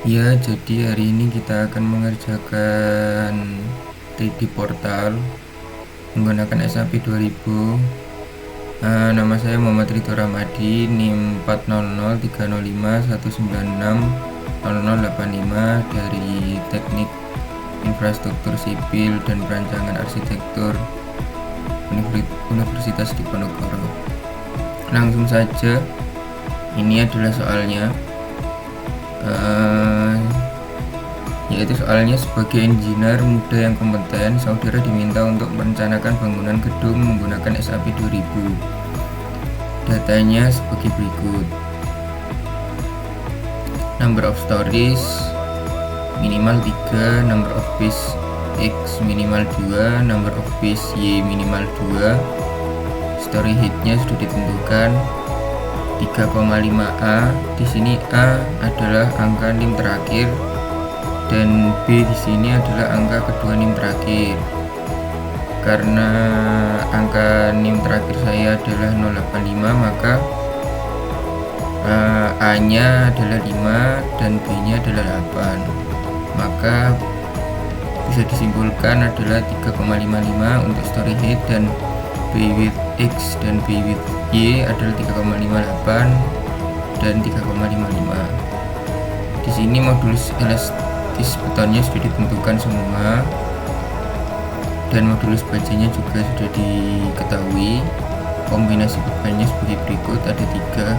Ya, jadi hari ini kita akan mengerjakan 3D portal menggunakan SAP 2000. Nama saya Muhammad Ridho Ramadi, NIM 4003051960085 dari Teknik Infrastruktur Sipil dan Perancangan Arsitektur Universitas Diponegoro. Langsung saja, ini adalah soalnya. Yaitu soalnya sebagai engineer muda yang kompeten, saudara diminta untuk merencanakan bangunan gedung menggunakan SAP 2000. Datanya sebagai berikut: number of stories minimal 3, number of base X minimal 2, number of base Y minimal 2, story height-nya sudah ditentukan 3,5A. Di sini A adalah angka NIM terakhir dan B di sini adalah angka kedua NIM terakhir. Karena angka NIM terakhir saya adalah 085, maka A-nya adalah 5 dan B-nya adalah 8. Maka bisa disimpulkan adalah 3,55 untuk story height, dan B width X dan B width Y adalah 3,58 dan 3,55. Di sini modulus elastis betonnya sudah ditentukan semua, dan modulus bajanya juga sudah diketahui. Kombinasi bebannya sebagai berikut, ada 3.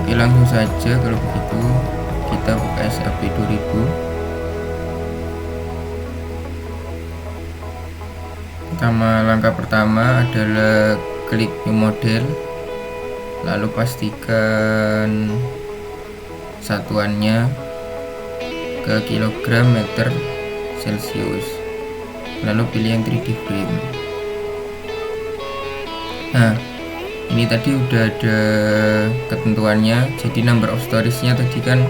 Oke, langsung saja kalau begitu kita buka SAP 2000. Langkah pertama adalah klik new model, lalu pastikan satuannya ke kilogram meter celcius, lalu pilih yang 3D frame. Nah, ini tadi udah ada ketentuannya. Jadi number of stories-nya tadi kan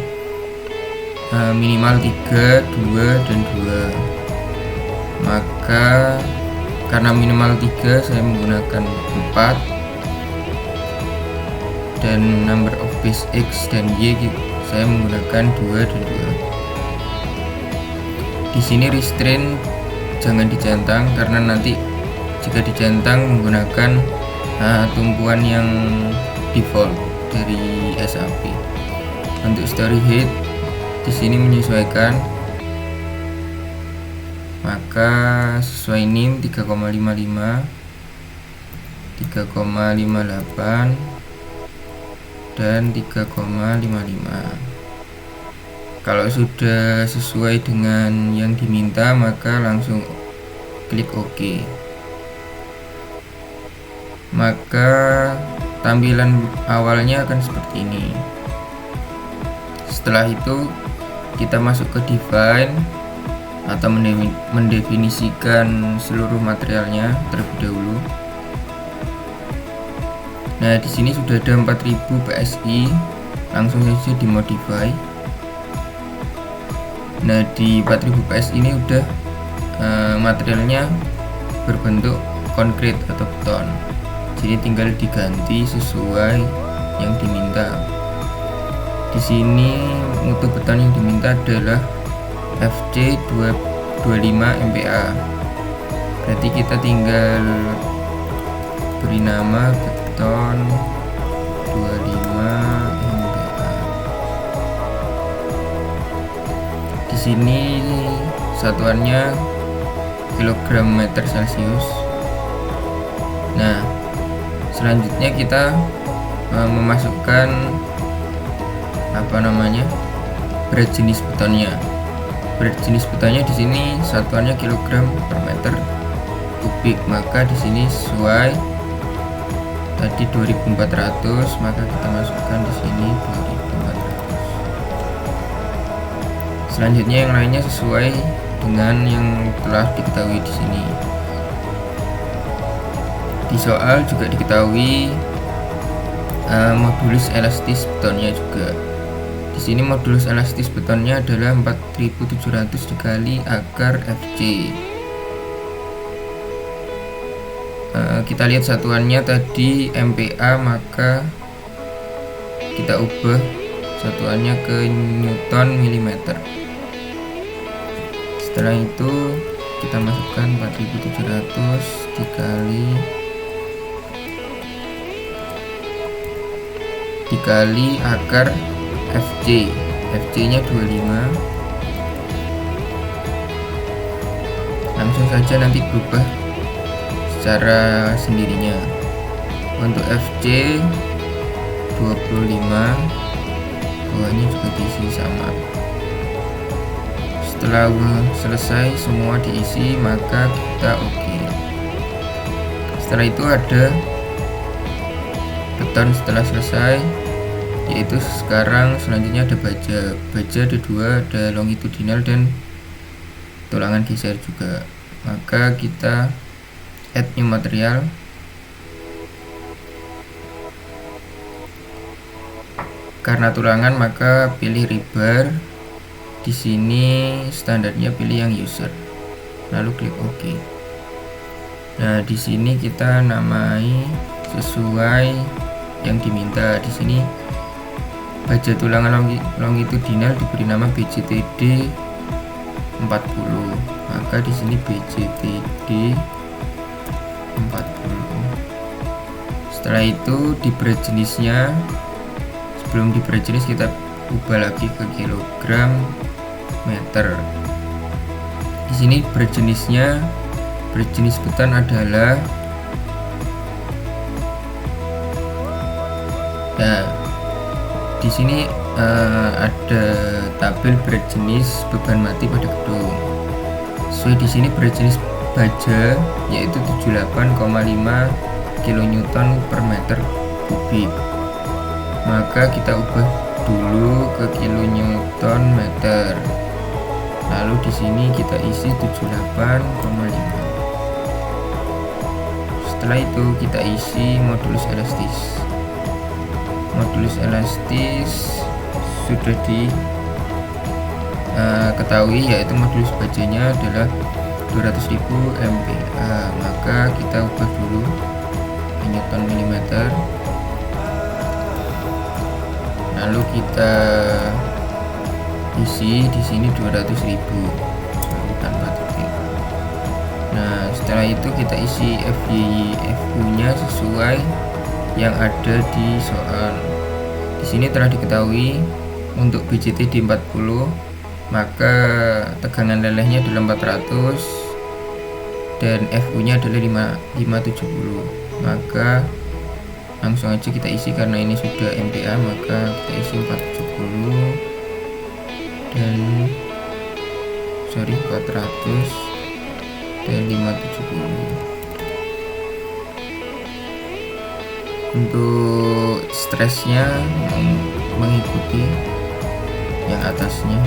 minimal 3, 2, dan 2. Maka karena minimal 3, saya menggunakan 4, dan number of base X dan Y saya menggunakan 2 dan 2. Di sini restrain jangan dicentang, karena nanti jika dicentang menggunakan tumpuan yang default dari SAP. Untuk story height di sini menyesuaikan, maka sesuai NIM 3,55, 3,58 dan 3,55. Kalau sudah sesuai dengan yang diminta, maka langsung klik OK. Maka tampilan awalnya akan seperti ini. Setelah itu kita masuk ke define atau mendefinisikan seluruh materialnya terlebih dahulu. Nah, di sini sudah ada 4000 PSI, langsung saja dimodify. Nah, di 4000 PSI ini udah materialnya berbentuk konkret atau beton. Jadi tinggal diganti sesuai yang diminta. Di sini mutu beton yang diminta adalah FC 25 MPa. Berarti kita tinggal beri nama beton 25 MPa. Di sini satuannya kilogram meter celcius. Nah, selanjutnya kita memasukkan berat jenis betonnya. Berat jenis betonnya di sini satuannya kilogram per meter kubik, maka di sini sesuai tadi 2400, maka kita masukkan di sini 2400. Selanjutnya yang lainnya sesuai dengan yang telah diketahui di sini. Di soal juga diketahui modulus elastis betonnya juga. Di sini modulus elastis betonnya adalah 4700 dikali akar FC. Kita lihat satuannya tadi MPa, maka kita ubah satuannya ke Newton milimeter. Setelah itu kita masukkan 4700 dikali akar Fj. Fj nya 25. Langsung saja nanti berubah secara sendirinya. Untuk Fj 25, bawahnya juga diisi sama. Setelah selesai semua diisi, maka kita oke. Setelah itu ada beton setelah selesai, yaitu sekarang selanjutnya ada baja. Baja ada dua, ada longitudinal dan tulangan geser juga. Maka kita add new material. Karena tulangan maka pilih rebar. Di sini standarnya pilih yang user. Lalu klik OK. Nah, di sini kita namai sesuai yang diminta. Di sini baja tulangan longitudinal diberi nama BJTD 40. Maka di sini BJTD 40. Setelah itu di berat jenisnya, sebelum di berat jenis kita ubah lagi ke kilogram meter. Di sini berat jenisnya, berat jenis beton adalah di sini ada tabel berat jenis beban mati pada gedung. Sesuai di sini berat jenis baja yaitu 78,5 kN per meter kubik. Maka kita ubah dulu ke kilonewton meter. Lalu di sini kita isi 78,5. Setelah itu kita isi modulus elastis. Modulus elastis sudah ketahui, yaitu modulus bajanya adalah 200.000 MPa. Maka kita ubah dulu ke Newton milimeter. Lalu kita isi di sini 200.000 tanpa titik. Nah, setelah itu kita isi FYI FU nya sesuai yang ada di soal. Di sini telah diketahui untuk BJTD 40, maka tegangan lelehnya adalah 400 dan FU nya adalah 570. Maka langsung aja kita isi, karena ini sudah MPa, maka kita isi 470 dan 400 dan 570. Untuk stresnya mengikuti yang atasnya.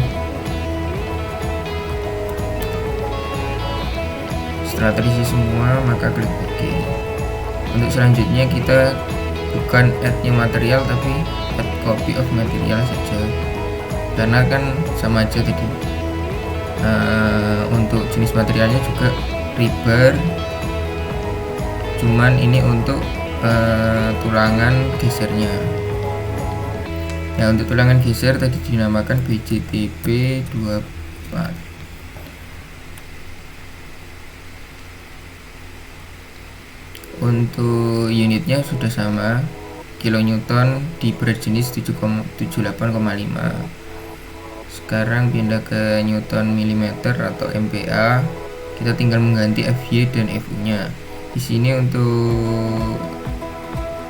Setelah terisi semua, maka klik OK. Untuk selanjutnya kita bukan add new material tapi add copy of material saja, karena kan sama aja tadi. Untuk jenis materialnya juga rebar, cuman ini untuk tulangan gesernya. Nah, untuk tulangan geser tadi dinamakan BJTB 24. Untuk unitnya sudah sama, kilonewton di berat jenis 78,5. Sekarang pindah ke Newton milimeter atau MPa. Kita tinggal mengganti FY dan FU nya. Di sini untuk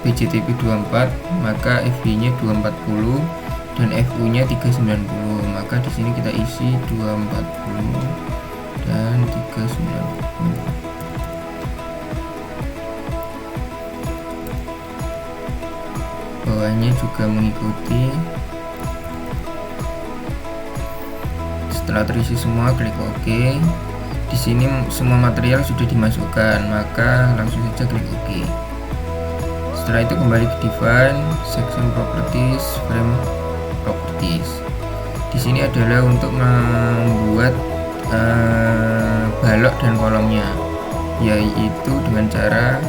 BJTB 24, maka FY nya 240 dan FU nya 390. Maka di sini kita isi 240 dan 390. Bawahnya juga mengikuti. Setelah terisi semua, klik OK. Di sini semua material sudah dimasukkan, maka langsung saja klik OK. Setelah itu kembali ke Define, Section Properties, Frame Properties. Di sini adalah untuk membuat balok dan kolomnya, yaitu dengan cara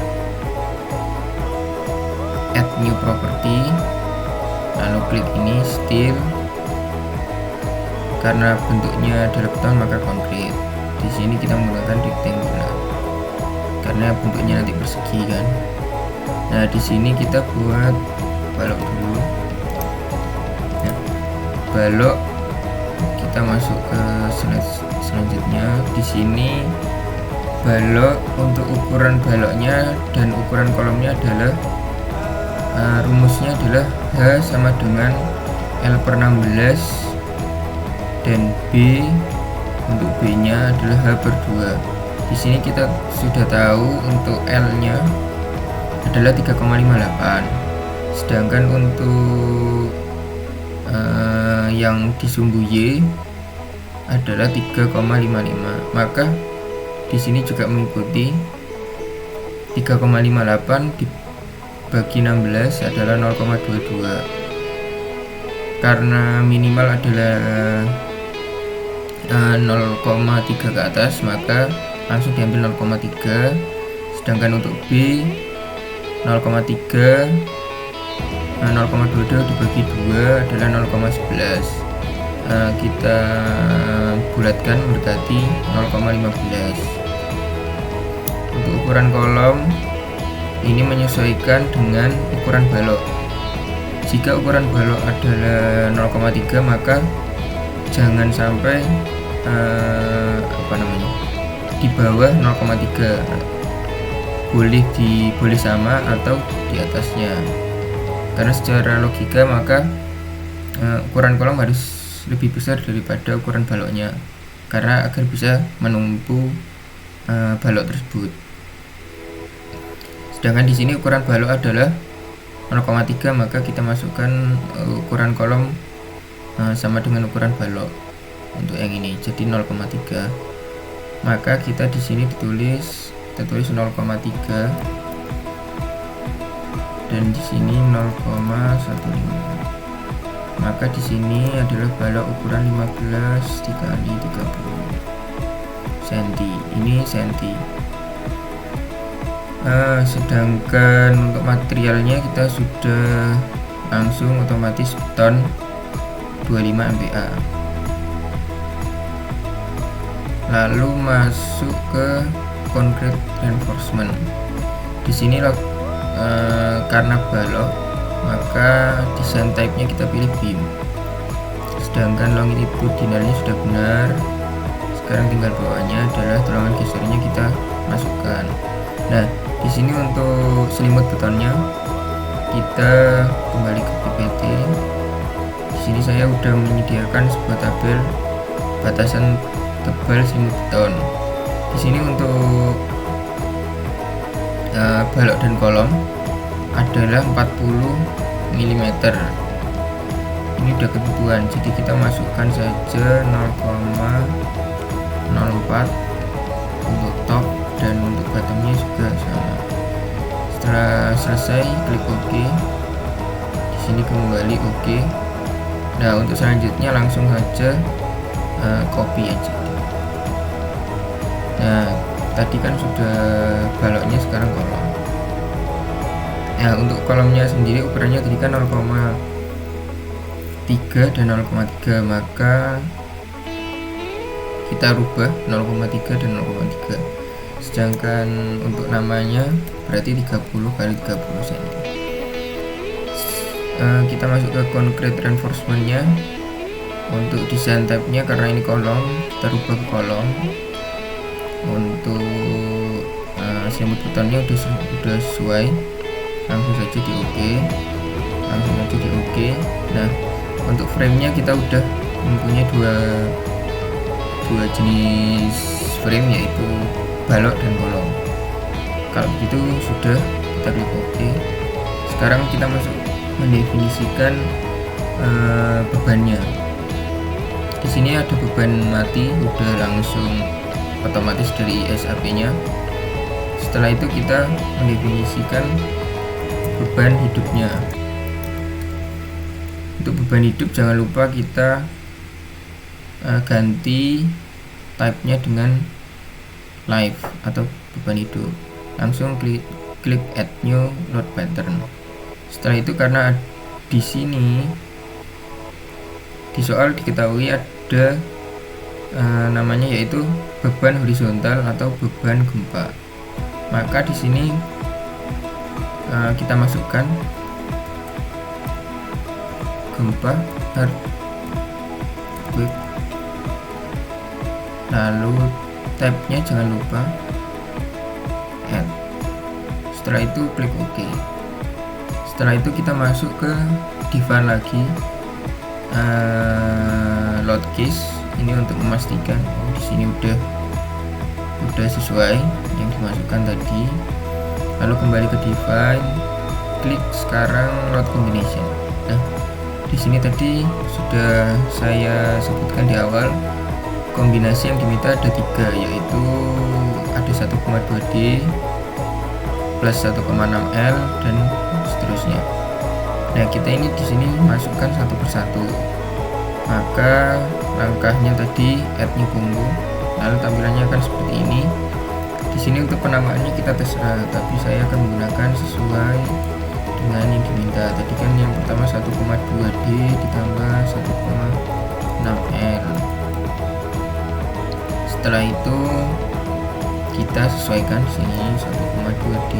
add new property. lalu klik ini steel, karena bentuknya adalah beton maka konkret. Di sini kita menggunakan rectangular karena bentuknya nanti persegi kan. Nah di sini kita buat balok dulu. Nah, balok kita masuk ke selanjutnya. Di sini balok untuk ukuran baloknya dan ukuran kolomnya adalah rumusnya adalah H sama dengan L per 16 dan B untuk B nya adalah H per 2. Di sini kita sudah tahu untuk L nya adalah 3,58, sedangkan untuk yang di sumbu Y adalah 3,55, maka di sini juga mengikuti 3,58 dibagi 16 adalah 0,22. Karena minimal adalah 0,3 ke atas, maka langsung diambil 0,3. Sedangkan untuk B 0,3 0,22 dibagi 2 adalah 0,11. Kita bulatkan mendekati 0,15. Untuk ukuran kolom ini menyesuaikan dengan ukuran balok. Jika ukuran balok adalah 0,3 maka jangan sampai di bawah 0,3, boleh sama atau di atasnya, karena secara logika maka ukuran kolom harus lebih besar daripada ukuran baloknya, karena agar bisa menumpu balok tersebut. Sedangkan di sini ukuran balok adalah 0,3, maka kita masukkan ukuran kolom sama dengan ukuran balok untuk yang ini, jadi 0,3. Maka kita di sini tulis 0,3 dan di sini 0,15. Maka di sini adalah balok ukuran 15 dikali 30 cm. Ini cm. Sedangkan untuk materialnya kita sudah langsung otomatis beton 25 MPa. Lalu masuk ke concrete reinforcement. Di sini karena balok maka desain type-nya kita pilih beam. Sedangkan longitudinalnya sudah benar. Sekarang tinggal bawahnya adalah tulangan gesernya kita masukkan. Nah, di sini untuk selimut betonnya kita kembali ke PPT. Di sini saya sudah menyediakan sebuah tabel batasan tebal selimut beton. Di sini untuk balok dan kolom adalah 40 mm. Ini udah ketentuan, jadi kita masukkan saja 0,04 untuk top dan untuk bottomnya juga sama. Setelah selesai klik OK. Di sini kembali OK. Nah untuk selanjutnya langsung saja copy aja. Nah tadi kan sudah baloknya, sekarang kolom. Nah untuk kolomnya sendiri ukurannya tadi kan 0,3 dan 0,3, maka kita rubah 0,3 dan 0,3. Sedangkan untuk namanya berarti 30 kali 30 cm. Kita masuk ke concrete reinforcement-nya. Untuk desain type-nya karena ini kolom, kita rubah ke kolom. Untuk selimut betonnya udah sesuai, langsung saja di OK. Nah untuk frame-nya kita udah mempunyai dua jenis frame, yaitu balok dan kolom. Kalau begitu sudah, kita klik OK. Sekarang kita masuk mendefinisikan bebannya. Di sini ada beban mati, udah langsung otomatis dari SAP-nya. Setelah itu kita mendefinisikan beban hidupnya. Untuk beban hidup jangan lupa kita ganti type-nya dengan live atau beban hidup. Langsung klik add new load pattern. Setelah itu karena di sini di soal diketahui ada namanya yaitu beban horizontal atau beban gempa. Maka di sini kita masukkan gempa earthquake, lalu tabnya jangan lupa add. Setelah itu klik OK. Setelah itu kita masuk ke define lagi load case ini untuk memastikan di sini udah sesuai yang dimasukkan tadi. Lalu kembali ke define, klik sekarang load combination. Nah, di sini tadi sudah saya sebutkan di awal, kombinasi yang diminta ada 3, yaitu ada 1,2D plus 1,6L dan seterusnya. Nah, kita ini di sini masukkan satu persatu. Maka langkahnya tadi add new combo, lalu tampilannya akan seperti ini. Di sini untuk penamaannya kita terserah, tapi saya akan menggunakan sesuai dengan yang diminta. Tadi kan yang pertama 1,2D ditambah 1,6L. Setelah itu kita sesuaikan di sini 1,2D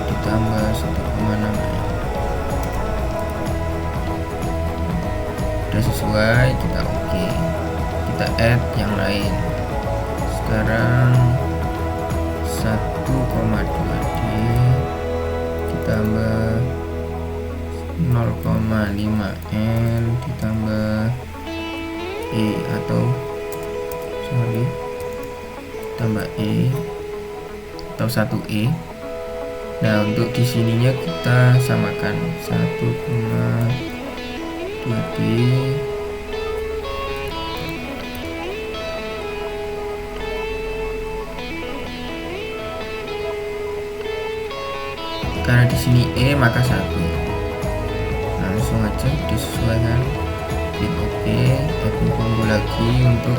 ditambah 1,6L. Sudah sesuai, kita oke. Kita add yang lain. Sekarang 1,2D ditambah 0,5L ditambah E tambah E atau 1E. Nah, untuk di sininya kita samakan 1,2D karena di sini E maka 1. Langsung aja disesuaikan, klik OK. Add combo lagi. Untuk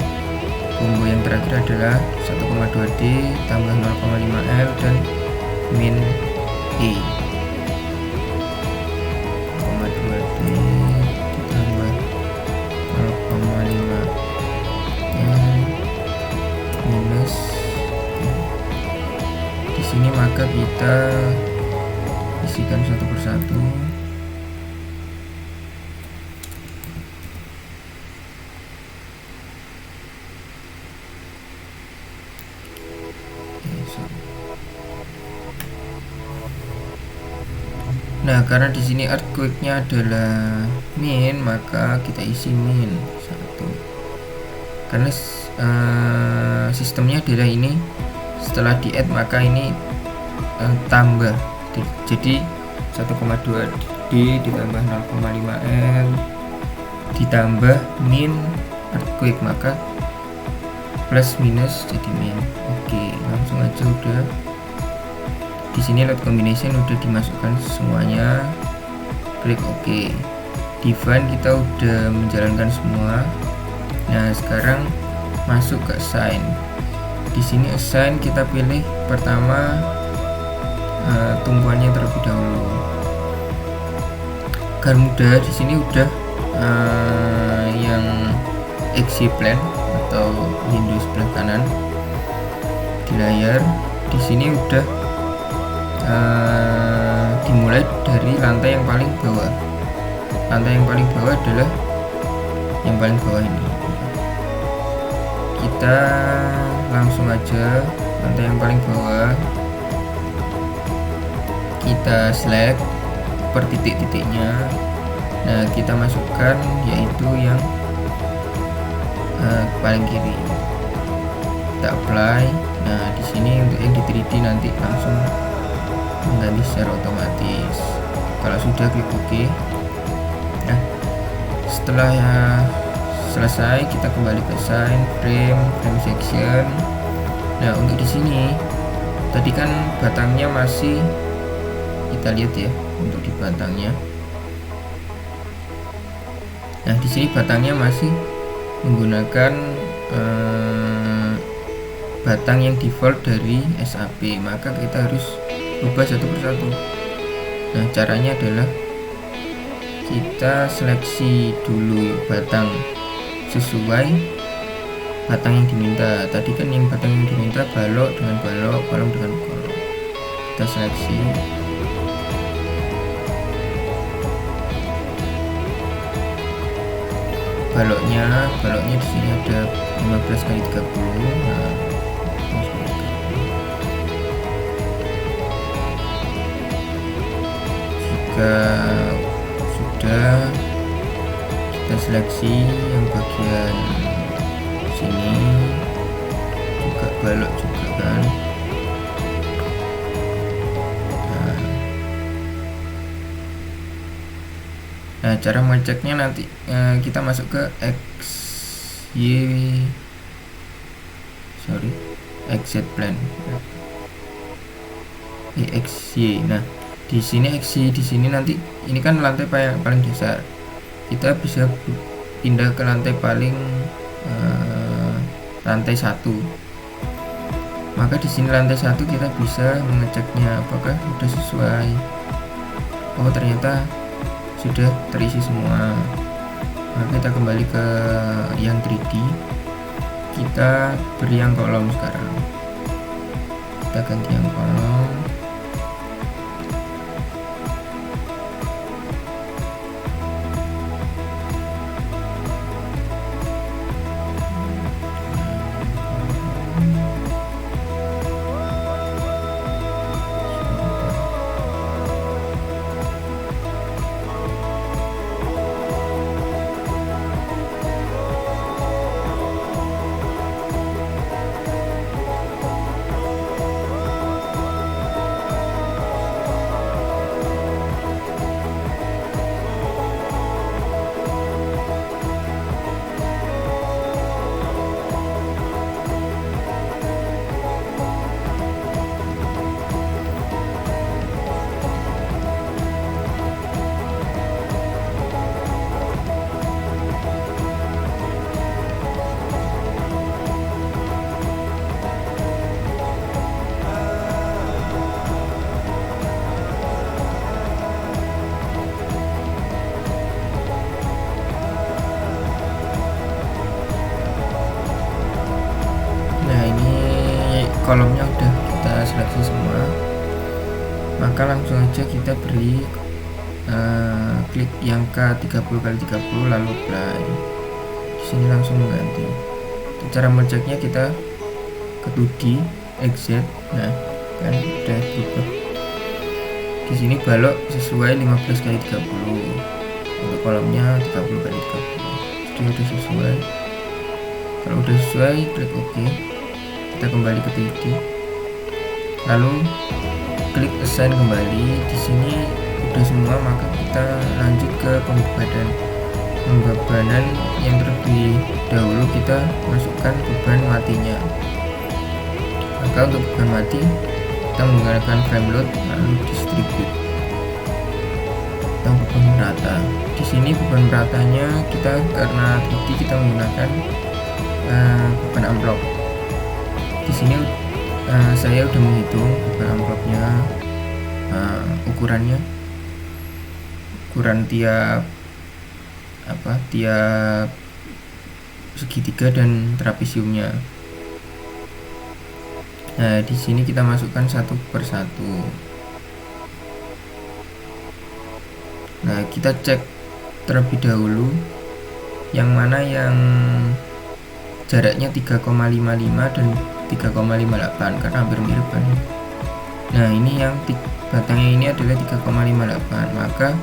combo yang terakhir adalah 1,2D tambah 0,5L dan min E. 0,2D ditambah 0,5L minus E. Di sini maka kita isikan satu persatu. Nah, karena di sini earthquake-nya adalah min, maka kita isi min 1. Karena sistemnya adalah ini, setelah di add maka ini tambah. Jadi 1,2D ditambah 0,5L ditambah min earthquake, maka plus minus jadi min. Oke, langsung aja udah. Di sini load combination udah dimasukkan semuanya. Klik OK. Define kita udah menjalankan semua. Nah, sekarang masuk ke assign. Di sini assign kita pilih pertama tumpuannya terlebih dahulu. Agar mudah, di sini udah yang exit plan atau window sebelah kanan di layar. Di sini udah dimulai dari lantai yang paling bawah. Lantai yang paling bawah adalah yang paling bawah ini. Kita langsung aja lantai yang paling bawah, kita select per titik-titiknya. Nah, kita masukkan yaitu yang paling kiri. Kita apply. Nah, di sini untuk yang di 3D nanti langsung mengganti secara otomatis. Kalau sudah, klik OK. Nah, setelah selesai kita kembali ke sign frame section. Nah, untuk di sini tadi kan batangnya masih, kita lihat ya untuk di batangnya. Nah, di sini batangnya masih menggunakan batang yang default dari SAP, maka kita harus ubah satu persatu. Nah, caranya adalah kita seleksi dulu batang sesuai batang yang diminta. Tadi kan yang batang yang diminta balok dengan balok, kolom dengan kolom. Kita seleksi. Baloknya di sini ada 15 kali 30. Nah, jika sudah, kita seleksi yang bagian sini juga balok juga kan. Nah, cara mengeceknya nanti kita masuk ke XZ plan. XY. Nah, di sini XY di sini nanti ini kan lantai paling dasar. Kita bisa pindah ke lantai paling lantai 1. Maka di sini lantai 1 kita bisa mengeceknya apakah sudah sesuai. Oh, ternyata sudah terisi semua. Maka kita kembali ke yang 3D, kita beri yang kolom sekarang, kita ganti yang kolom. Kolomnya udah kita seleksi semua, maka langsung aja kita beri klik yang K30x30 lalu apply. Di sini langsung mengganti. Cara mengeceknya kita ke 2D exit. Nah, kan udah berubah. Di sini balok sesuai 15x30. Untuk kolomnya 30x30. Jadi udah sesuai. Kalau udah sesuai, klik OK. Kita kembali ke 3D, lalu klik assign kembali. Di sini udah semua, maka kita lanjut ke pembebanan yang terlebih dahulu kita masukkan beban matinya. Maka untuk beban mati kita menggunakan frame load lalu distribute atau beban merata. Di sini beban meratanya kita karena 3D kita menggunakan beban amplop. Di sini saya udah menghitung beban amplopnya, ukuran tiap segitiga dan trapesiumnya. Nah, di sini kita masukkan satu per satu. Nah, kita cek terlebih dahulu yang mana yang jaraknya 3,55 dan 3,58 karena hampir mirip kan. Nah, ini yang batangnya ini adalah 3,58, maka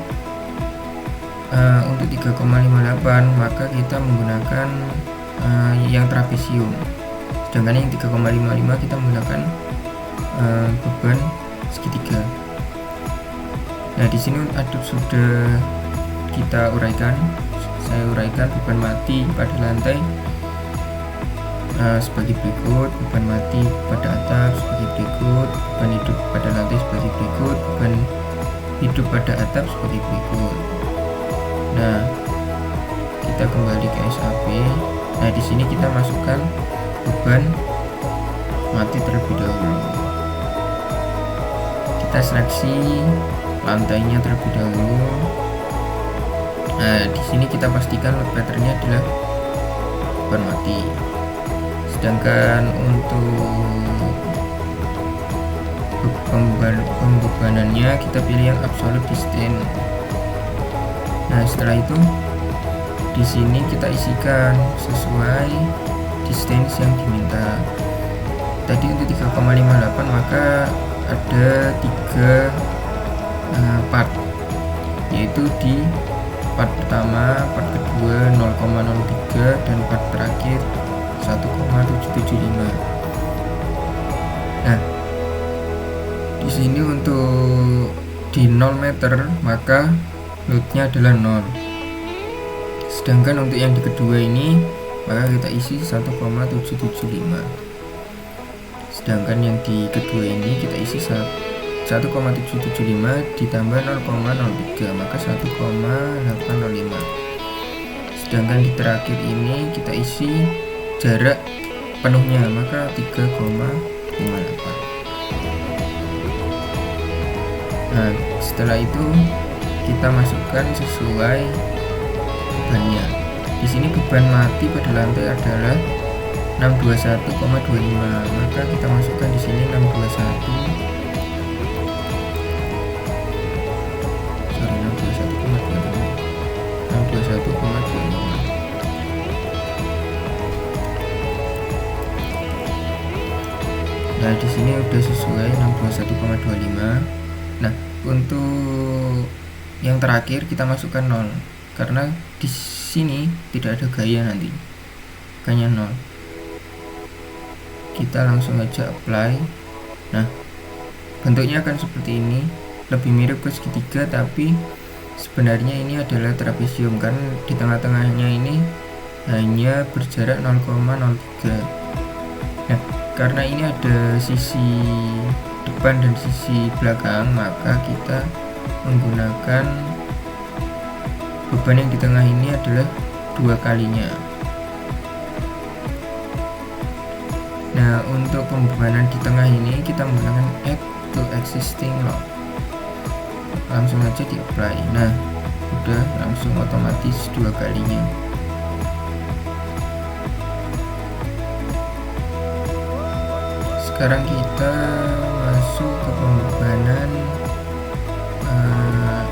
untuk 3,58 maka kita menggunakan yang trapesium, sedangkan yang 3,55 kita menggunakan beban segitiga. Nah, di sini sudah kita uraikan, saya uraikan beban mati pada lantai sebagai berikut, beban mati pada atap sebagai berikut, beban hidup pada lantai sebagai berikut, beban hidup pada atap sebagai berikut. Nah, kita kembali ke SAP. Nah, di sini kita masukkan beban mati terlebih dahulu. Kita seleksi lantainya terlebih dahulu. Nah, di sini kita pastikan load patternnya adalah beban mati. Sedangkan untuk pembebanannya kita pilih yang absolute distance. Nah, setelah itu di sini kita isikan sesuai distance yang diminta. Tadi untuk 3,58 maka ada 3 part, yaitu di part pertama, part kedua 0,03 dan part terakhir 1,775. Nah, di sini untuk di 0 meter maka loadnya adalah 0. Sedangkan untuk yang di kedua ini maka kita isi 1,775. Sedangkan yang di kedua ini kita isi 1,775 ditambah 0,03 maka 1,805. Sedangkan di terakhir ini kita isi jarak penuhnya maka 3,58. Nah, setelah itu kita masukkan sesuai bebannya. Di sini beban mati pada lantai adalah 621,25, maka kita masukkan di sini 621,25. Nah, di sini udah sesuai 621,25. Nah, untuk yang terakhir kita masukkan 0 karena di sini tidak ada gaya, nanti gaya 0. Kita langsung aja apply. Nah, bentuknya akan seperti ini, lebih mirip ke segitiga tapi sebenarnya ini adalah trapesium karena di tengah-tengahnya ini hanya berjarak 0,03. Nah, karena ini ada sisi depan dan sisi belakang maka kita menggunakan beban yang di tengah ini adalah 2 kalinya. Nah, untuk pembebanan di tengah ini kita menggunakan add to existing load. Langsung aja di apply. Nah, udah langsung otomatis 2 kalinya. Sekarang kita masuk ke pembebanan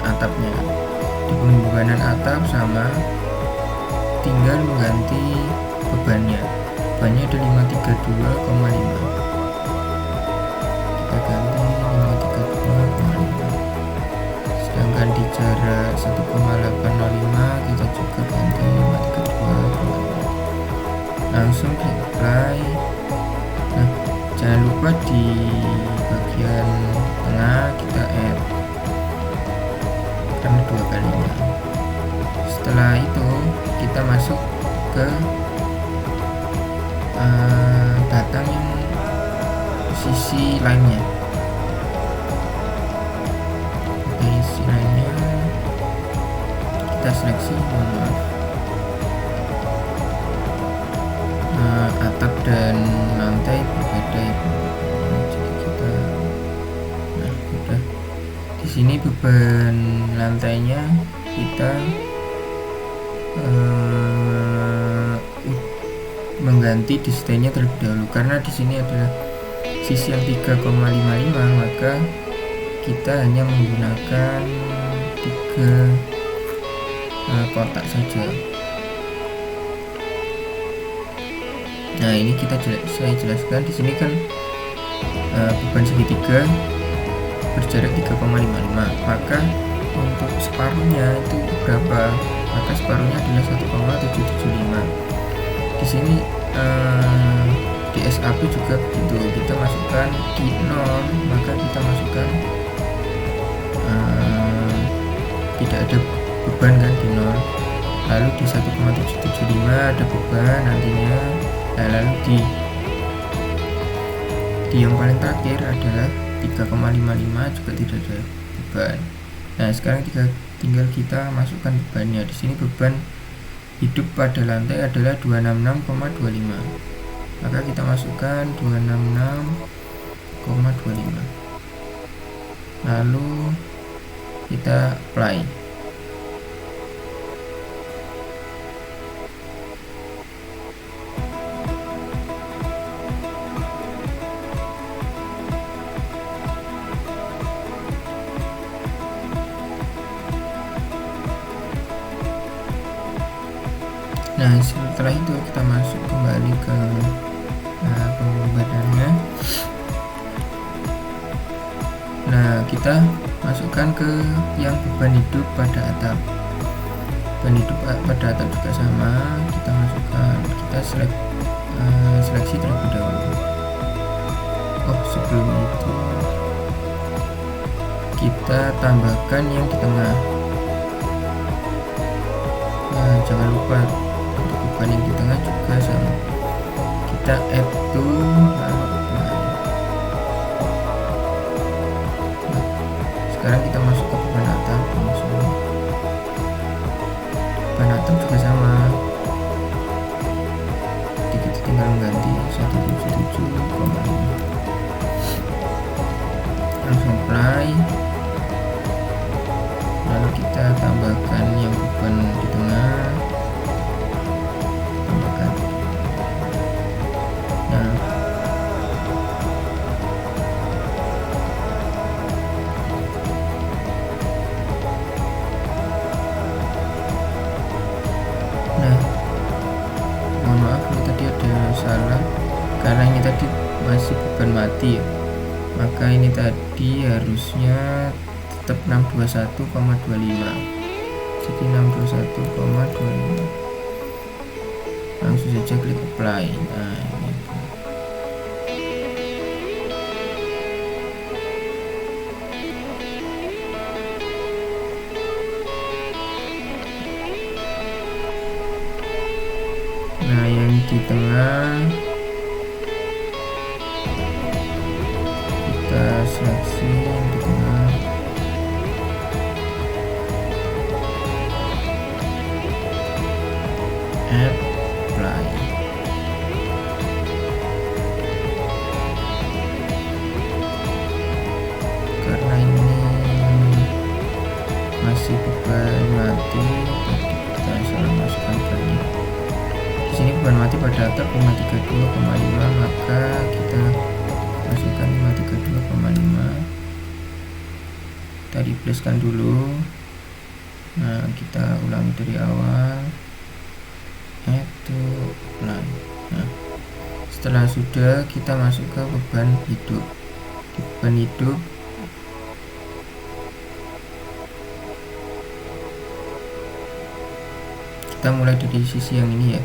atapnya. Di pembebanan atap sama, tinggal mengganti bebannya. Bebannya ada 532,5. Kita ganti 532,5. Sedangkan di jarak 1,805 kita juga ganti 532,5. Langsung di apply. Nah, jangan lupa di bagian tengah kita add karena 2 kalinya. Setelah itu kita masuk ke batang yang sisi lainnya. Sisi lainnya kita seleksi, atap dan lantai berbeda ya. Jadi kita, nah udah di sini beban lantainya kita mengganti distance-nya terlebih dahulu karena di sini adalah sisi yang 3,55 maka kita hanya menggunakan 3 kotak saja. Nah, ini saya jelaskan di sini kan beban segitiga berjarak 3,55 maka untuk separuhnya itu berapa, maka separuhnya adalah 1,775. Di sini di SAP juga begitu, kita masukkan di 0 maka kita masukkan tidak ada beban kan di 0, lalu di 1,775 ada beban nantinya. Nah, lalu di yang paling terakhir adalah 3,55 juga tidak ada beban. Nah, sekarang tinggal kita masukkan bebannya. Di sini beban hidup pada lantai adalah 266,25 maka kita masukkan 266,25 lalu kita apply. Nah, setelah itu kita masuk kembali ke pembebanannya. Nah, kita masukkan ke yang beban hidup pada atap. Beban hidup pada atap juga sama, kita masukkan, kita seleksi terlebih dahulu. Sebelum itu kita tambahkan yang di tengah. Nah, jangan lupa untuk beban yang di tengah juga sama, kita add to lalu apply. Nah, sekarang kita masuk ke beban atap langsung. Beban atap juga sama, jadi kita tinggal mengganti 177,5, langsung apply. Lalu kita tambahkan yang beban di tengah, tambahkan. Nah, mohon maaf ini tadi ada salah karena ini tadi masih beban mati ya, maka ini tadi harusnya tetap 621,25, jadi 621,25. Langsung saja klik apply. Nah, ini. Nah, yang di tengah kita seleksi yang di tengah. Apply. Karena ini masih beban mati, kita salah masukkan bebannya. Di sini beban mati pada atap 532,5, maka kita masukkan 532,5. Kita replacekan dulu. Nah, kita ulangi dari awal. Apply. Nah, setelah sudah, kita masuk ke beban hidup. Di beban hidup kita mulai dari sisi yang ini ya,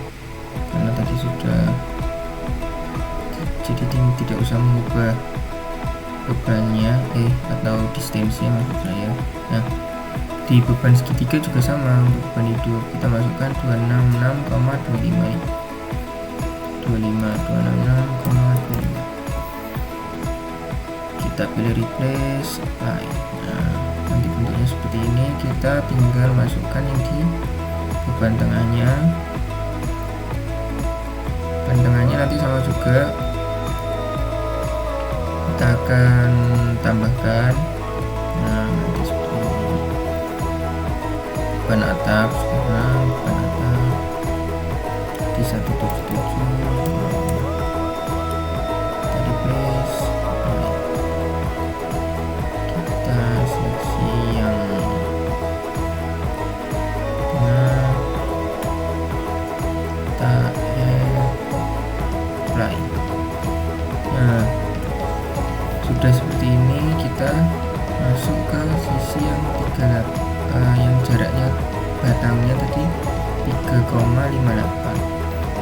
karena tadi sudah, jadi tidak usah mengubah bebannya atau distensinya maksud saya. Nah, di beban segitiga juga sama, untuk beban hidup kita masukkan 266,25. Kita pilih replace, apply. Nah, nanti bentuknya seperti ini. Kita tinggal masukkan yang di beban tengahnya. Beban tengahnya nanti sama juga, kita akan tambahkan. Nah, nanti seperti ini. Beban atap sekarang, beban atap di 177. Kita replace, kita seleksi yang tengah, kita apply. Nah, sudah seperti ini. Kita masuk ke sisi yang yang jaraknya batangnya tadi 3,58.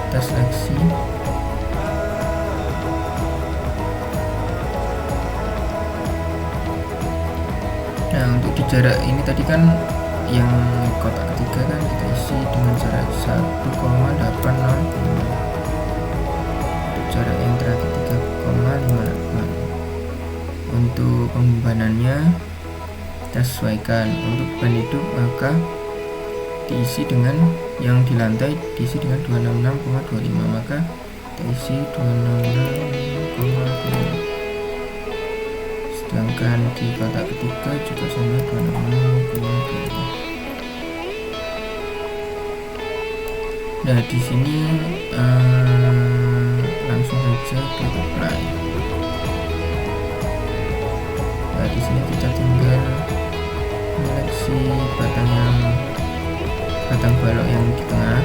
Kita seleksi. Nah, untuk di jarak ini tadi kan yang kotak ketiga kan kita isi dengan jarak 1,805. Untuk jarak yang terakhir 3,58. Untuk pembebanannya kita sesuaikan. Untuk beban hidup maka diisi dengan yang di lantai diisi dengan 266,25, maka kita isi 266,25. Sedangkan di kotak ketiga juga sama 266,25. Nah, di sini langsung saja klik apply. Nah, di sini kita tinggal seleksi batang balok yang di tengah.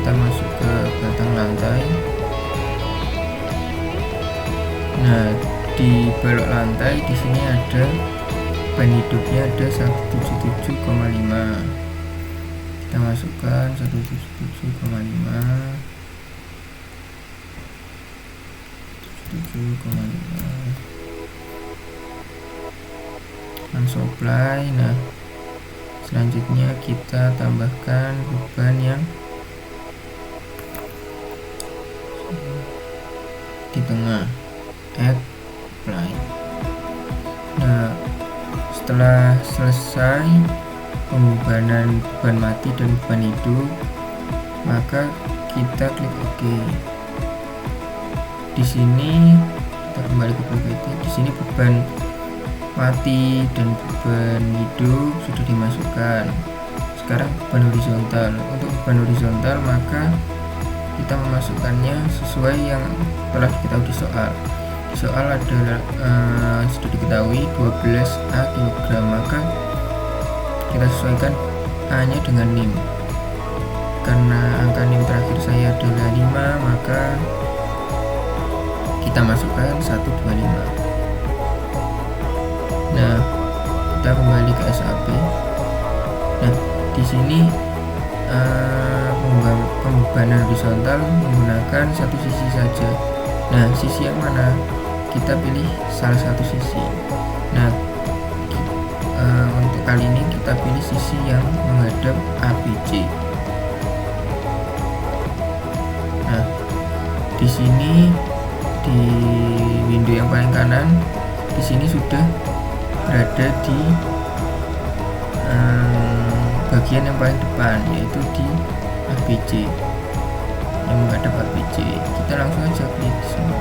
kita masuk ke batang lantai. Nah, di balok lantai di sini ada beban hidupnya ada 177,5. Kita masukkan 177,5. Supply. Nah, selanjutnya kita tambahkan beban yang di tengah, add apply. Nah, setelah selesai pembebanan beban mati dan beban hidup, maka kita klik OK. Di sini kita kembali ke properti. Di sini beban mati dan beban hidup sudah dimasukkan. Sekarang beban horizontal. Untuk beban horizontal maka kita memasukkannya sesuai yang telah diketahui di soal. Di soal adalah sudah diketahui 12A kg, maka kita sesuaikan A nya dengan NIM. Karena angka NIM terakhir saya adalah 5, maka kita masukkan 125. Nah, kita kembali ke SAP. Nah, di sini pembebanan horizontal menggunakan satu sisi saja. Nah, sisi yang mana? Kita pilih salah satu sisi. Nah, untuk kali ini kita pilih sisi yang menghadap ABC. Nah, di sini di window yang paling kanan, di sini sudah berada di bagian yang paling depan, yaitu di ABC, yang menghadap ABC. Kita langsung aja klik di sini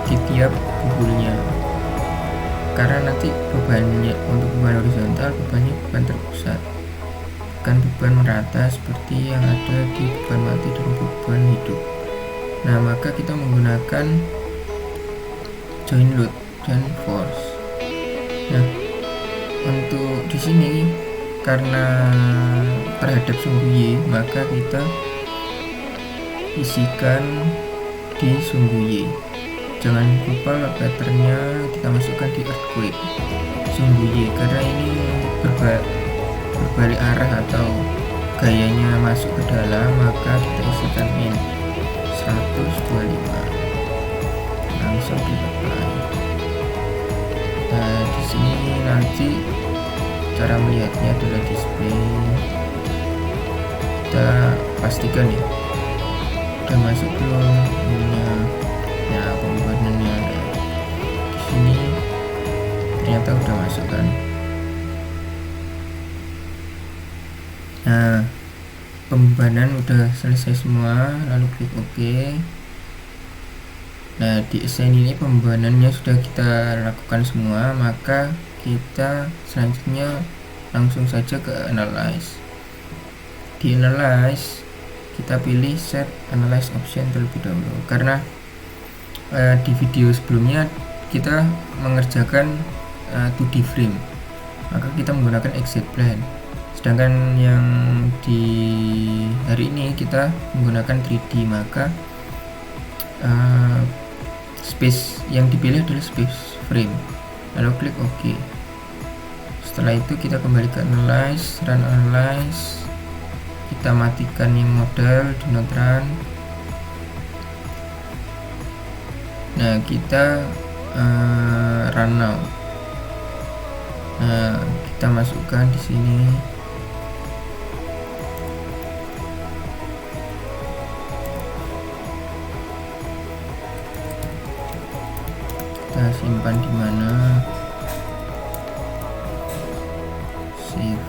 di tiap bukulnya, karena nanti bebannya untuk beban horizontal bebannya bukan terpusat, bukan beban merata seperti yang ada di beban mati dan beban hidup. Nah, maka kita menggunakan join load dan force. Nah, untuk di sini karena terhadap sumbu Y, maka kita isikan di sumbu Y. Jangan lupa patternnya kita masukkan di earthquake sumbu Y, karena ini berbalik arah atau gayanya masuk ke dalam, maka kita isikan min 125. Langsung di apply. Nah, di sini nanti cara melihatnya adalah display. Kita pastikan ya udah masuk belum ininya. Nah, pembebanannya di sini ternyata udah masuk kan. Nah, pembebanan udah selesai semua, lalu klik OK. Nah, di assign ini pembebanannya sudah kita lakukan semua, maka kita selanjutnya langsung saja ke analyze. Di analyze kita pilih set analyze option terlebih dahulu, karena di video sebelumnya kita mengerjakan 2D frame, maka kita menggunakan exit plan. Sedangkan yang di hari ini kita menggunakan 3D, maka space yang dipilih adalah space frame, lalu klik OK. Setelah itu kita kembali ke analyze, run analyze, kita matikan yang model, do not run. Nah, kita run now. Nah, kita masukkan di sini. Kita simpan di mana? Save.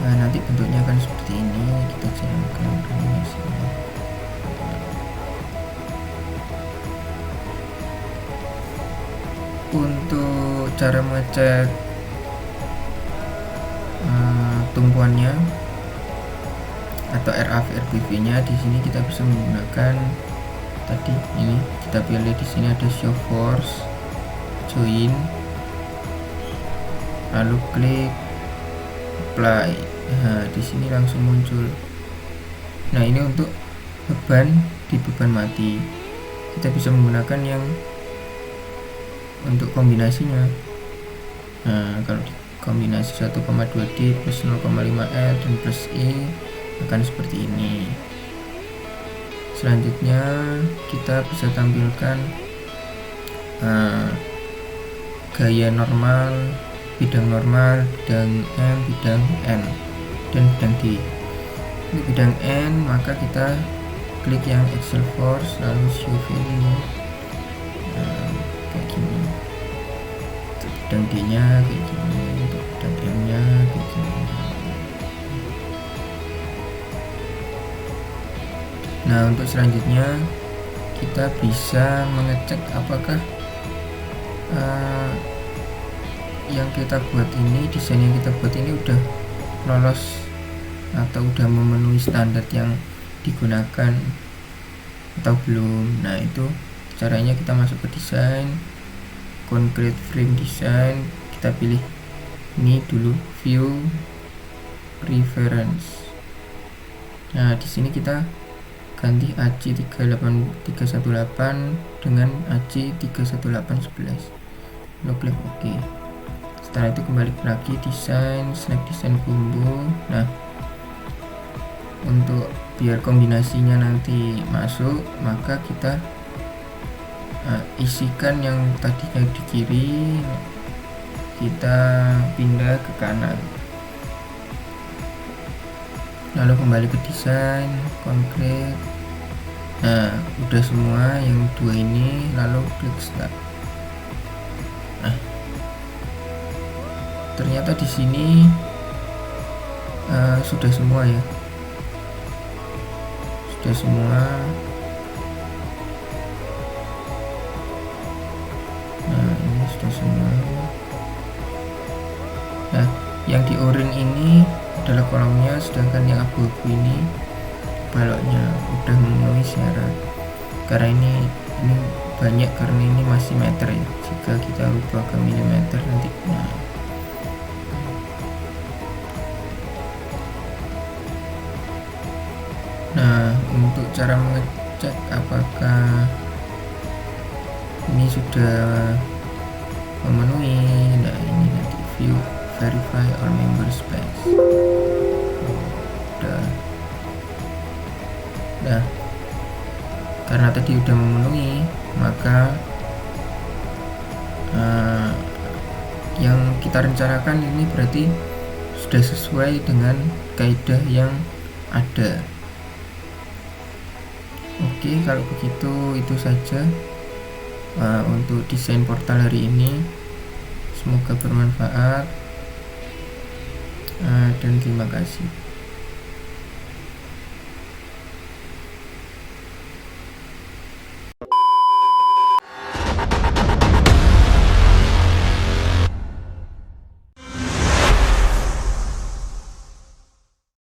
Nah, nanti bentuknya akan seperti ini. Kita jalankan animasinya. Untuk cara mengecek tumpuannya atau RAV RBV nya, di sini kita bisa menggunakan tadi ini kita pilih di sini ada show force, join, lalu klik apply. Nah, di sini langsung muncul. Nah, ini untuk beban di beban mati. Kita bisa menggunakan yang untuk kombinasinya. Nah, kalau di kombinasi 1,2D plus 0,5L dan plus E akan seperti ini. Selanjutnya kita bisa tampilkan gaya normal, bidang normal, bidang M, bidang N, dan bidang D. Untuk bidang N maka kita klik yang Excel Force lalu show value, kayak gini. Untuk bidang D nya kayak gini, untuk bidang M nya kayak gini. Nah, untuk selanjutnya kita bisa mengecek apakah yang kita buat ini, desain yang kita buat ini udah lolos atau udah memenuhi standar yang digunakan atau belum. Nah, itu caranya kita masuk ke desain, concrete frame design, kita pilih ini dulu, view preference. Nah, di sini kita ganti AC 318 dengan AC 31811, lalu klik OK. Setelah itu kembali lagi desain, select desain combo. Nah, untuk biar kombinasinya nanti masuk maka kita isikan yang tadinya di kiri kita pindah ke kanan, lalu kembali ke desain, konkret. Nah, udah semua yang dua ini, lalu klik start. Nah, ternyata di sini sudah semua ya, sudah semua. Nah, ini sudah semua. Nah, yang di oranye ini adalah kolomnya, sedangkan yang abu-abu ini baloknya udah memenuhi syarat. Karena ini banyak, karena ini masih meter ya, jika kita ubah ke milimeter nanti. Nah, untuk cara mengecek apakah ini sudah memenuhi, nah ini nanti view verify all member space. Nah, karena tadi udah memenuhi, maka yang kita rencanakan ini berarti sudah sesuai dengan kaidah yang ada. Oke, kalau begitu itu saja untuk desain portal hari ini. Semoga bermanfaat dan terima kasih.